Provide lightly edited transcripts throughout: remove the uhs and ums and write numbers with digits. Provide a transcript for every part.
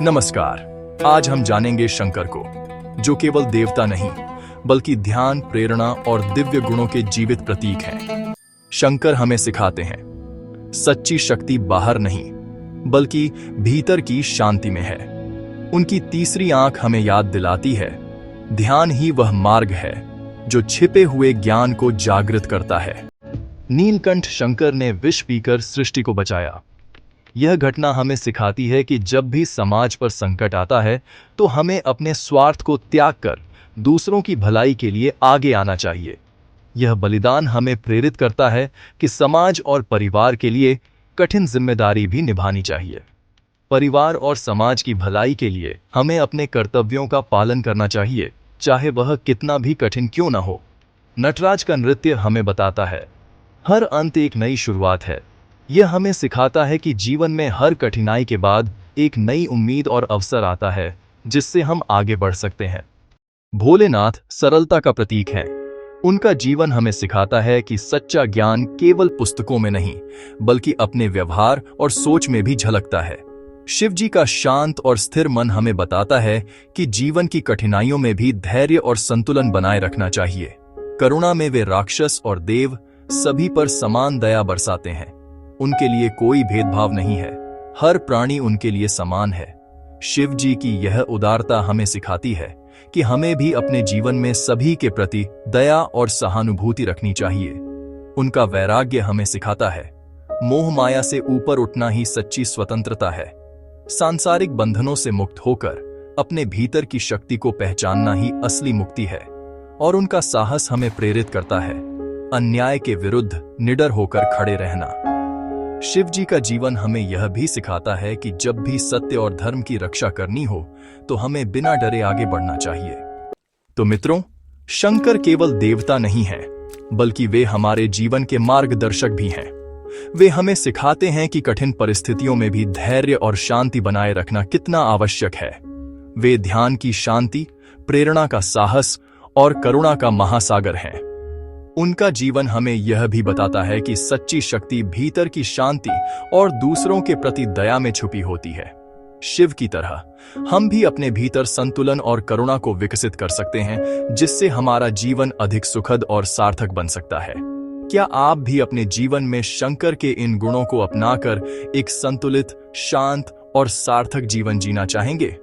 नमस्कार। आज हम जानेंगे शंकर को, जो केवल देवता नहीं बल्कि ध्यान, प्रेरणा और दिव्य गुणों के जीवित प्रतीक हैं। शंकर हमें सिखाते हैं सच्ची शक्ति बाहर नहीं बल्कि भीतर की शांति में है। उनकी तीसरी आंख हमें याद दिलाती है ध्यान ही वह मार्ग है जो छिपे हुए ज्ञान को जागृत करता है। नीलकंठ शंकर ने विष पीकर सृष्टि को बचाया। यह घटना हमें सिखाती है कि जब भी समाज पर संकट आता है तो हमें अपने स्वार्थ को त्याग कर दूसरों की भलाई के लिए आगे आना चाहिए। यह बलिदान हमें प्रेरित करता है कि समाज और परिवार के लिए कठिन जिम्मेदारी भी निभानी चाहिए। परिवार और समाज की भलाई के लिए हमें अपने कर्तव्यों का पालन करना चाहिए, चाहे वह कितना भी कठिन क्यों न हो। नटराज का नृत्य हमें बताता है हर अंत एक नई शुरुआत है। यह हमें सिखाता है कि जीवन में हर कठिनाई के बाद एक नई उम्मीद और अवसर आता है जिससे हम आगे बढ़ सकते हैं। भोलेनाथ सरलता का प्रतीक है। उनका जीवन हमें सिखाता है कि सच्चा ज्ञान केवल पुस्तकों में नहीं बल्कि अपने व्यवहार और सोच में भी झलकता है। शिव जी का शांत और स्थिर मन हमें बताता है कि जीवन की कठिनाइयों में भी धैर्य और संतुलन बनाए रखना चाहिए। करुणा में वे राक्षस और देव सभी पर समान दया बरसाते हैं। उनके लिए कोई भेदभाव नहीं है, हर प्राणी उनके लिए समान है। शिव जी की यह उदारता हमें सिखाती है कि हमें भी अपने जीवन में सभी के प्रति दया और सहानुभूति रखनी चाहिए। उनका वैराग्य हमें सिखाता है मोह माया से ऊपर उठना ही सच्ची स्वतंत्रता है। सांसारिक बंधनों से मुक्त होकर अपने भीतर की शक्ति को पहचानना ही असली मुक्ति है। और उनका साहस हमें प्रेरित करता है अन्याय के विरुद्ध निडर होकर खड़े रहना। शिव जी का जीवन हमें यह भी सिखाता है कि जब भी सत्य और धर्म की रक्षा करनी हो तो हमें बिना डरे आगे बढ़ना चाहिए। तो मित्रों, शंकर केवल देवता नहीं है बल्कि वे हमारे जीवन के मार्गदर्शक भी हैं। वे हमें सिखाते हैं कि कठिन परिस्थितियों में भी धैर्य और शांति बनाए रखना कितना आवश्यक है। वे ध्यान की शांति, प्रेरणा का साहस और करुणा का महासागर हैं। उनका जीवन हमें यह भी बताता है कि सच्ची शक्ति भीतर की शांति और दूसरों के प्रति दया में छुपी होती है। शिव की तरह हम भी अपने भीतर संतुलन और करुणा को विकसित कर सकते हैं, जिससे हमारा जीवन अधिक सुखद और सार्थक बन सकता है। क्या आप भी अपने जीवन में शंकर के इन गुणों को अपनाकर एक संतुलित, शांत और सार्थक जीवन जीना चाहेंगे?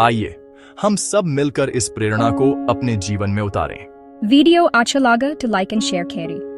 आइए हम सब मिलकर इस प्रेरणा को अपने जीवन में उतारें। वीडियो अच्छा लगा तो लाइक एंड शेयर करें।